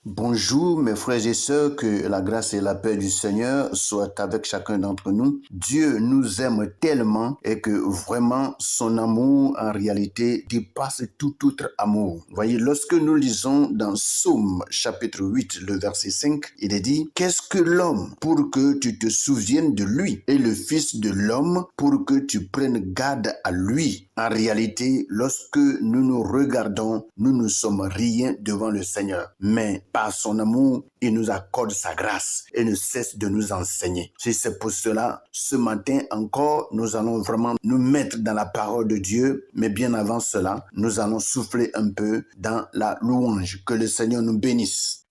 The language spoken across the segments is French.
Bonjour mes frères et sœurs, que la grâce et la paix du Seigneur soient avec chacun d'entre nous. Dieu nous aime tellement et que vraiment son amour en réalité dépasse tout autre amour. Voyez, lorsque nous lisons dans Psaume chapitre 8, le verset 5, il est dit: qu'est-ce que l'homme pour que tu te souviennes de lui, et le fils de l'homme pour que tu prennes garde à lui. En réalité, lorsque nous nous regardons, nous ne sommes rien devant le Seigneur. Mais par son amour, il nous accorde sa grâce et ne cesse de nous enseigner. C'est pour cela, ce matin encore, nous allons vraiment nous mettre dans la parole de Dieu. Mais bien avant cela, nous allons souffler un peu dans la louange. Que le Seigneur nous bénisse.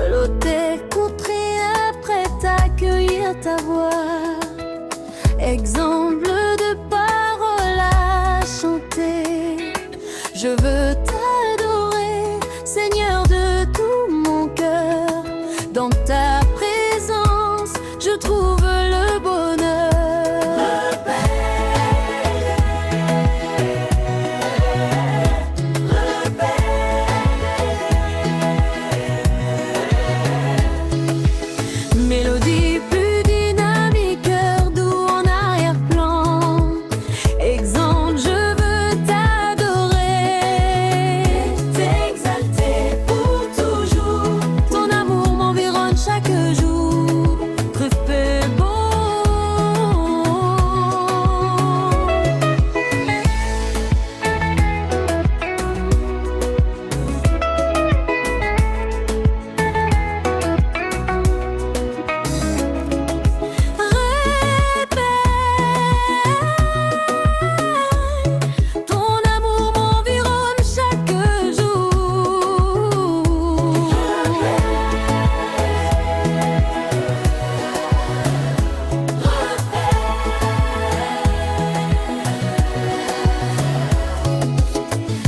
L'autre écouterait après t'accueillir ta voix, exemple de paroles à chanter. Je veux t'adorer, Seigneur, de tout mon cœur. Dans ta présence, je trouve le bonheur. Mélodie plus dynamique, cœur doux en arrière-plan. Exemple, je veux t'adorer, t'exalter pour toujours. Ton amour m'environne chaque jour, très beau. Ton amour m'environne chaque jour.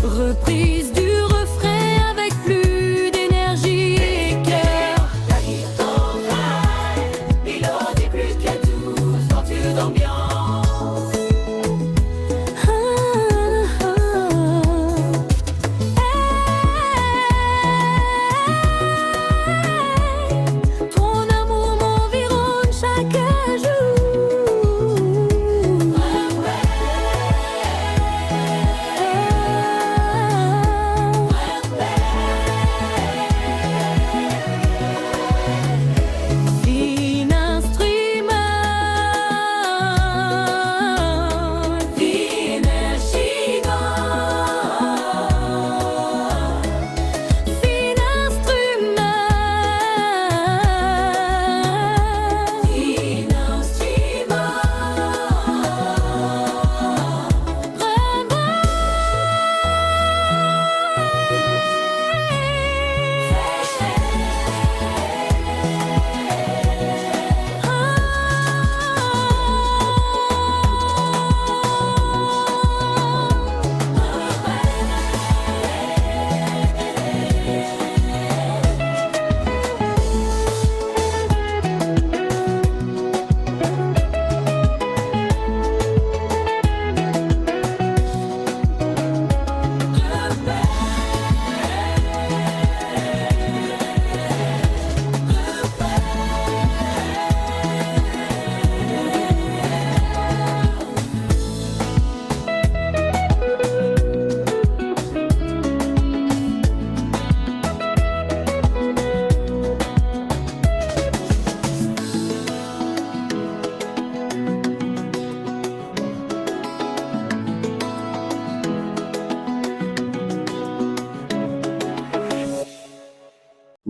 Reprise du refrain avec plus d'énergie et cœur. La guitare vibe, mélodie plus que douce, torture d'ambiance. Ton amour m'environne chaque jour. Fin instrument, fin instrument, fin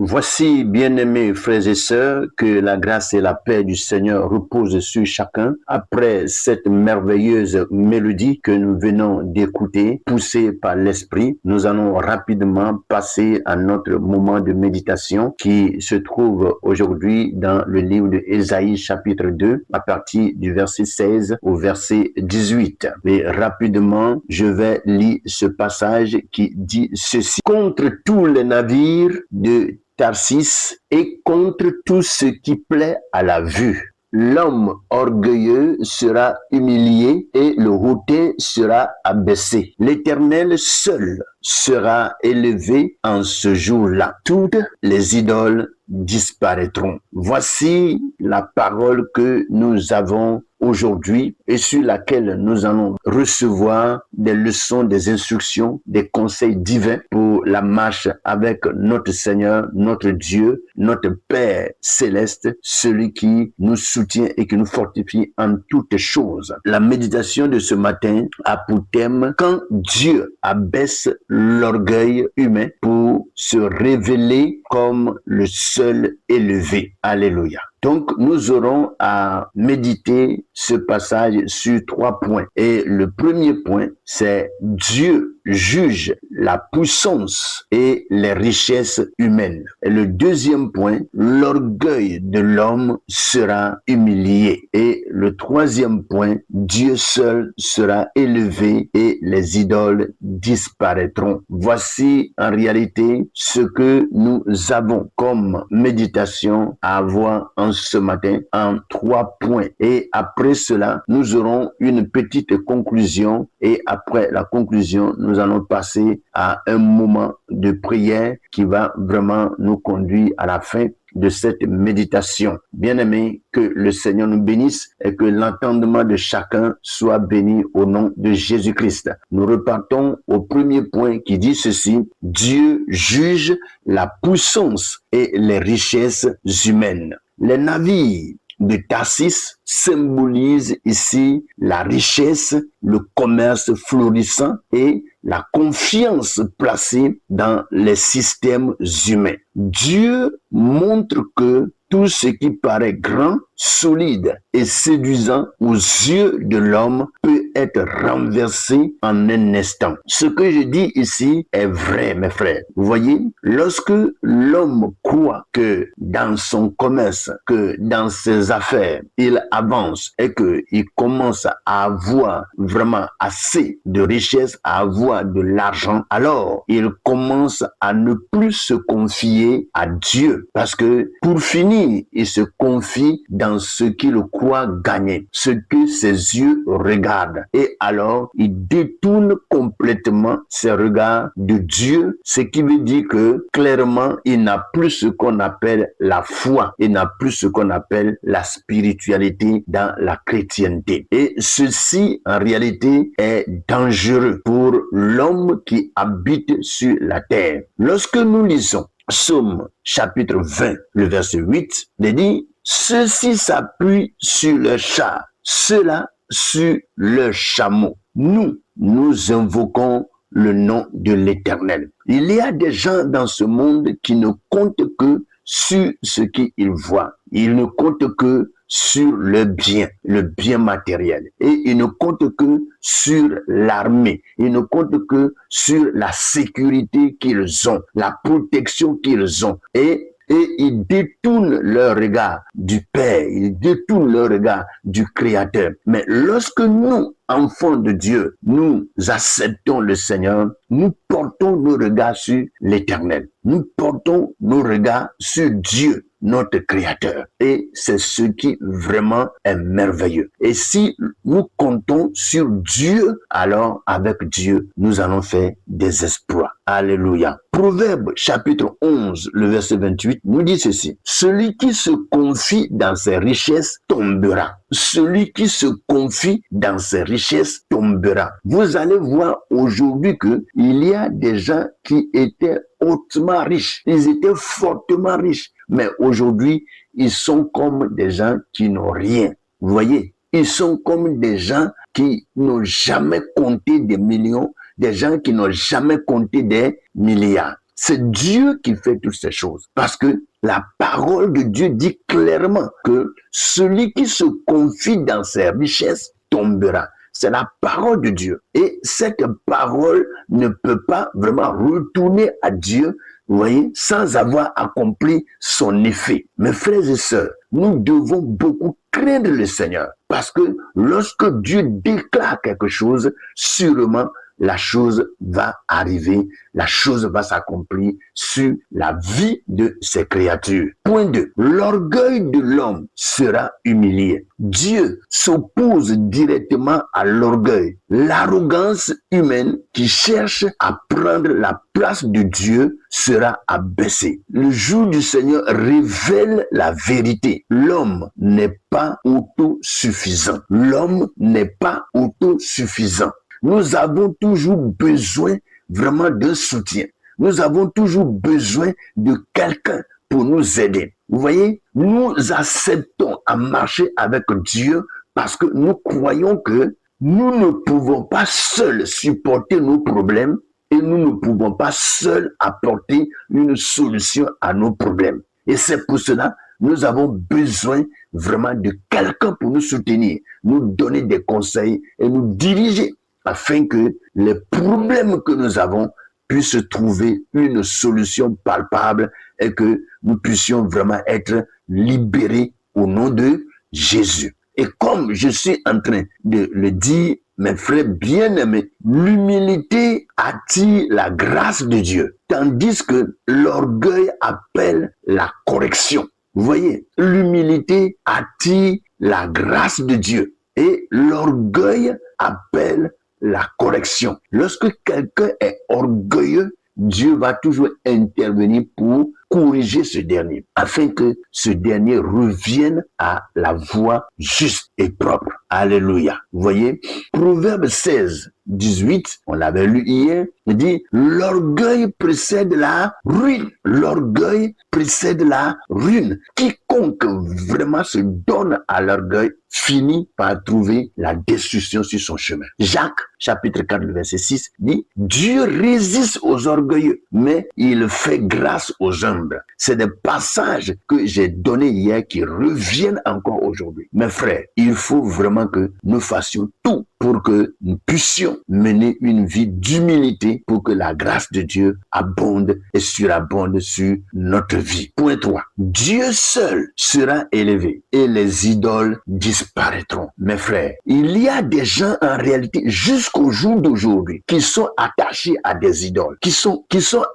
Voici, bien-aimés frères et sœurs, que la grâce et la paix du Seigneur reposent sur chacun. Après cette merveilleuse mélodie que nous venons d'écouter, poussée par l'Esprit, nous allons rapidement passer à notre moment de méditation qui se trouve aujourd'hui dans le livre de Ésaïe chapitre 2, à partir du verset 16 au verset 18. Et rapidement, je vais lire ce passage qui dit ceci: contre tous les navires de Tarsis et contre tout ce qui plaît à la vue. L'homme orgueilleux sera humilié et le hautain sera abaissé. L'Éternel seul sera élevé en ce jour-là. Toutes les idoles disparaîtront. Voici la parole que nous avons aujourd'hui et sur laquelle nous allons recevoir des leçons, des instructions, des conseils divins pour la marche avec notre Seigneur, notre Dieu, notre Père céleste, celui qui nous soutient et qui nous fortifie en toutes choses. La méditation de ce matin a pour thème quand Dieu abaisse l'orgueil humain pour se révéler comme le seul élevé. Alléluia. Donc, nous aurons à méditer ce passage sur 3 points. Et le premier point, c'est Dieu juge la puissance et les richesses humaines. Et le deuxième point, l'orgueil de l'homme sera humilié. Et le troisième point, Dieu seul sera élevé et les idoles disparaîtront. Voici en réalité ce que nous avons comme méditation à avoir en ce matin en 3 points. Et après cela, nous aurons une petite conclusion et après la conclusion, nous allons passer à un moment de prière qui va vraiment nous conduire à la fin de cette méditation. Bien-aimés, que le Seigneur nous bénisse et que l'entendement de chacun soit béni au nom de Jésus-Christ. Nous repartons au premier point qui dit ceci: Dieu juge la puissance et les richesses humaines. Les navires de Tarsis symbolisent ici la richesse, le commerce florissant et la confiance placée dans les systèmes humains. Dieu montre que tout ce qui paraît grand, solide et séduisant aux yeux de l'homme peut être renversé en un instant. Ce que je dis ici est vrai, mes frères. Vous voyez, lorsque l'homme croit que dans son commerce, que dans ses affaires, il avance et qu'il commence à avoir vraiment assez de richesse, à avoir de l'argent, alors il commence à ne plus se confier à Dieu. Parce que pour finir, il se confie dans ce qu'il croit gagner, ce que ses yeux regardent. Et alors, il détourne complètement ses regards de Dieu, ce qui veut dire que clairement, il n'a plus ce qu'on appelle la foi, il n'a plus ce qu'on appelle la spiritualité dans la chrétienté. Et ceci, en réalité, est dangereux pour l'homme qui habite sur la terre. Lorsque nous lisons Psaume chapitre 20, le verset 8, il dit « Ceux-ci s'appuient sur le char, ceux-là sur le chameau. Nous invoquons le nom de l'Éternel. » Il y a des gens dans ce monde qui ne comptent que sur ce qu'ils voient. Ils ne comptent que sur le bien matériel. Et ils ne comptent que sur l'armée. Ils ne comptent que sur la sécurité qu'ils ont, la protection qu'ils ont. Et ils détournent leur regard du Père, ils détournent leur regard du Créateur. Mais lorsque nous, enfants de Dieu, nous acceptons le Seigneur, nous portons nos regards sur l'Éternel. Nous portons nos regards sur Dieu, notre Créateur. Et c'est ce qui vraiment est merveilleux. Et si nous comptons sur Dieu, alors avec Dieu, nous allons faire des exploits. Alléluia. Proverbe chapitre 11, le verset 28, nous dit ceci. Celui qui se confie dans ses richesses tombera. Celui qui se confie dans ses richesses tombera. Vous allez voir aujourd'hui que il y a des gens qui étaient hautement riches. Ils étaient fortement riches. Mais aujourd'hui, ils sont comme des gens qui n'ont rien. Vous voyez, ils sont comme des gens qui n'ont jamais compté des millions, des gens qui n'ont jamais compté des milliards. C'est Dieu qui fait toutes ces choses. Parce que la parole de Dieu dit clairement que celui qui se confie dans ses richesses tombera. C'est la parole de Dieu. Et cette parole ne peut pas vraiment retourner à Dieu, vous voyez, sans avoir accompli son effet. Mes frères et sœurs, nous devons beaucoup craindre le Seigneur. Parce que lorsque Dieu déclare quelque chose, sûrement, la chose va arriver, la chose va s'accomplir sur la vie de ces créatures. Point 2. L'orgueil de l'homme sera humilié. Dieu s'oppose directement à l'orgueil, l'arrogance humaine qui cherche à prendre la place de Dieu sera abaissée. Le jour du Seigneur révèle la vérité. L'homme n'est pas autosuffisant. L'homme n'est pas autosuffisant. Nous avons toujours besoin vraiment d'un soutien. Nous avons toujours besoin de quelqu'un pour nous aider. Vous voyez, nous acceptons à marcher avec Dieu parce que nous croyons que nous ne pouvons pas seuls supporter nos problèmes et nous ne pouvons pas seuls apporter une solution à nos problèmes. Et c'est pour cela que nous avons besoin vraiment de quelqu'un pour nous soutenir, nous donner des conseils et nous diriger afin que les problèmes que nous avons puissent trouver une solution palpable et que nous puissions vraiment être libérés au nom de Jésus. Et comme je suis en train de le dire, mes frères bien-aimés, l'humilité attire la grâce de Dieu, tandis que l'orgueil appelle la correction. Vous voyez, l'humilité attire la grâce de Dieu et l'orgueil appelle la correction. Lorsque quelqu'un est orgueilleux, Dieu va toujours intervenir pour corriger ce dernier, afin que ce dernier revienne à la voie juste et propre. Alléluia. Vous voyez, Proverbe 16, 18, on l'avait lu hier, il dit, l'orgueil précède la ruine. L'orgueil précède la ruine. Quiconque vraiment se donne à l'orgueil finit par trouver la destruction sur son chemin. Jacques, chapitre 4, verset 6, dit, Dieu résiste aux orgueilleux, mais il fait grâce aux humbles. C'est des passages que j'ai donnés hier qui reviennent encore aujourd'hui. Mes frères, il faut vraiment que nous fassions tout pour que nous puissions mener une vie d'humilité pour que la grâce de Dieu abonde et surabonde sur notre vie. Point 3. Dieu seul sera élevé et les idoles disparaîtront. Mes frères, il y a des gens en réalité jusqu'au jour d'aujourd'hui qui sont attachés à des idoles, qui sont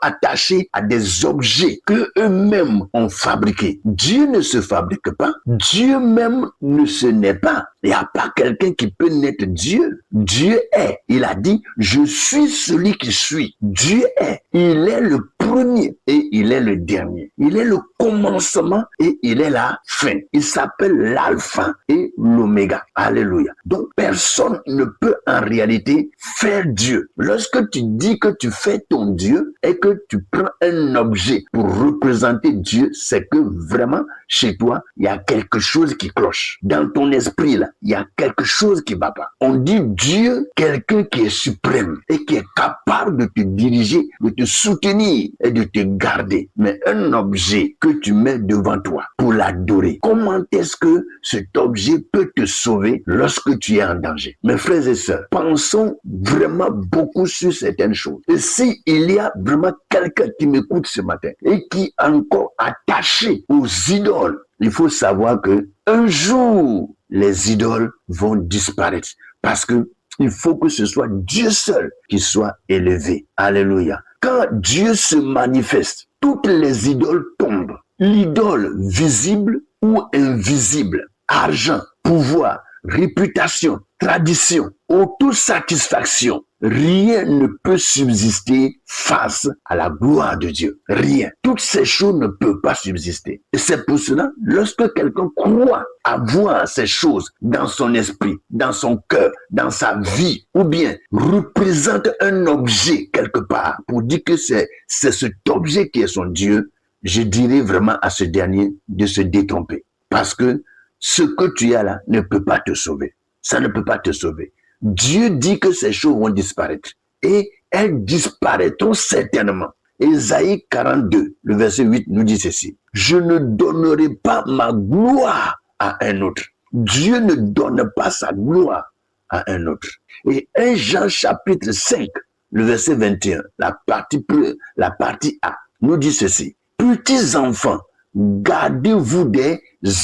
attachés à des objets que eux-mêmes ont fabriqués. Dieu ne se fabrique pas. Dieu même ne se naît pas. Il n'y a pas quelqu'un qui peut naître Dieu. Dieu est. Il a dit, je suis celui qui suis. Dieu est. Il est le premier et il est le dernier. Il est le commencement et il est la fin. Il s'appelle l'alpha et l'oméga. Alléluia. Donc, personne ne peut en réalité faire Dieu. Lorsque tu dis que tu fais ton Dieu et que tu prends un objet pour représenter Dieu, c'est que vraiment, chez toi, il y a quelque chose qui cloche. Dans ton esprit, là, il y a quelque chose qui ne va pas. On dit Dieu, quelqu'un qui est suprême et qui est capable de te diriger, de te soutenir et de te garder. Mais un objet que tu mets devant toi pour l'adorer, comment est-ce que cet objet peut te sauver lorsque tu es en danger? Mes frères et sœurs, pensons vraiment beaucoup sur certaines choses. Et si il y a vraiment quelqu'un qui m'écoute ce matin et qui est encore attaché aux idoles, il faut savoir que un jour, les idoles vont disparaître parce que il faut que ce soit Dieu seul qui soit élevé. Alléluia. Quand Dieu se manifeste, toutes les idoles tombent. L'idole visible ou invisible, argent, pouvoir, réputation, tradition, autosatisfaction, rien ne peut subsister face à la gloire de Dieu. Rien. Toutes ces choses ne peuvent pas subsister. Et c'est pour cela, lorsque quelqu'un croit avoir ces choses dans son esprit, dans son cœur, dans sa vie, ou bien représente un objet quelque part pour dire que c'est cet objet qui est son Dieu, je dirais vraiment à ce dernier de se détromper. Parce que ce que tu as là ne peut pas te sauver. Ça ne peut pas te sauver. Dieu dit que ces choses vont disparaître. Et elles disparaîtront certainement. Ésaïe 42, le verset 8 nous dit ceci. Je ne donnerai pas ma gloire à un autre. Dieu ne donne pas sa gloire à un autre. Et 1 Jean chapitre 5, le verset 21, la partie A, nous dit ceci. Petits enfants, gardez-vous des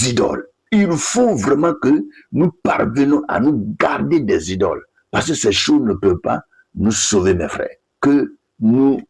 idoles. Il faut vraiment que nous parvenons à nous garder des idoles. Parce que ces choses ne peuvent pas nous sauver, mes frères. Que nous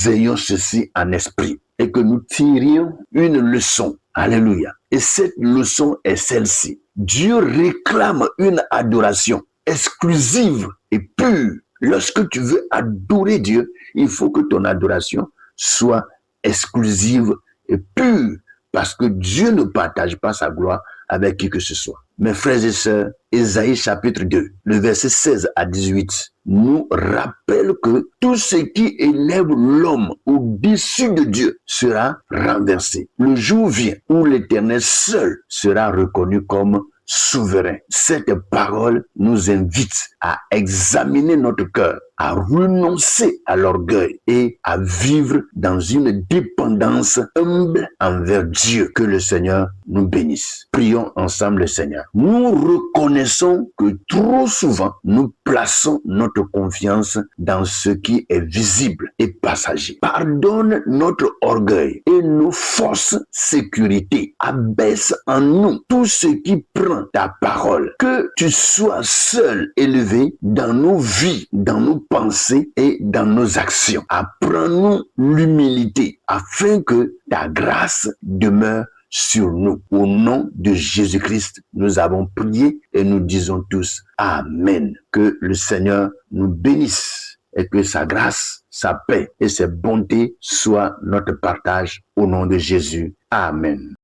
ayons ceci en esprit et que nous tirions une leçon. Alléluia. Et cette leçon est celle-ci. Dieu réclame une adoration exclusive et pure. Lorsque tu veux adorer Dieu, il faut que ton adoration soit exclusive et pure, parce que Dieu ne partage pas sa gloire avec qui que ce soit. Mes frères et sœurs, Ésaïe chapitre 2, le verset 16 à 18, nous rappelle que tout ce qui élève l'homme au-dessus de Dieu sera renversé. Le jour vient où l'Éternel seul sera reconnu comme souverain. Cette parole nous invite à examiner notre cœur, à renoncer à l'orgueil et à vivre dans une dépendance humble envers Dieu. Que le Seigneur nous bénisse. Prions ensemble le Seigneur. Nous reconnaissons que trop souvent, nous plaçons notre confiance dans ce qui est visible et passager. Pardonne notre orgueil et nos fausses sécurités. Abaisse en nous tout ce qui prend ta parole. Que tu sois seul élevé dans nos vies, dans nos pensées et dans nos actions. Apprends-nous l'humilité afin que ta grâce demeure sur nous. Au nom de Jésus-Christ, nous avons prié et nous disons tous Amen. Que le Seigneur nous bénisse et que sa grâce, sa paix et ses bontés soient notre partage au nom de Jésus. Amen.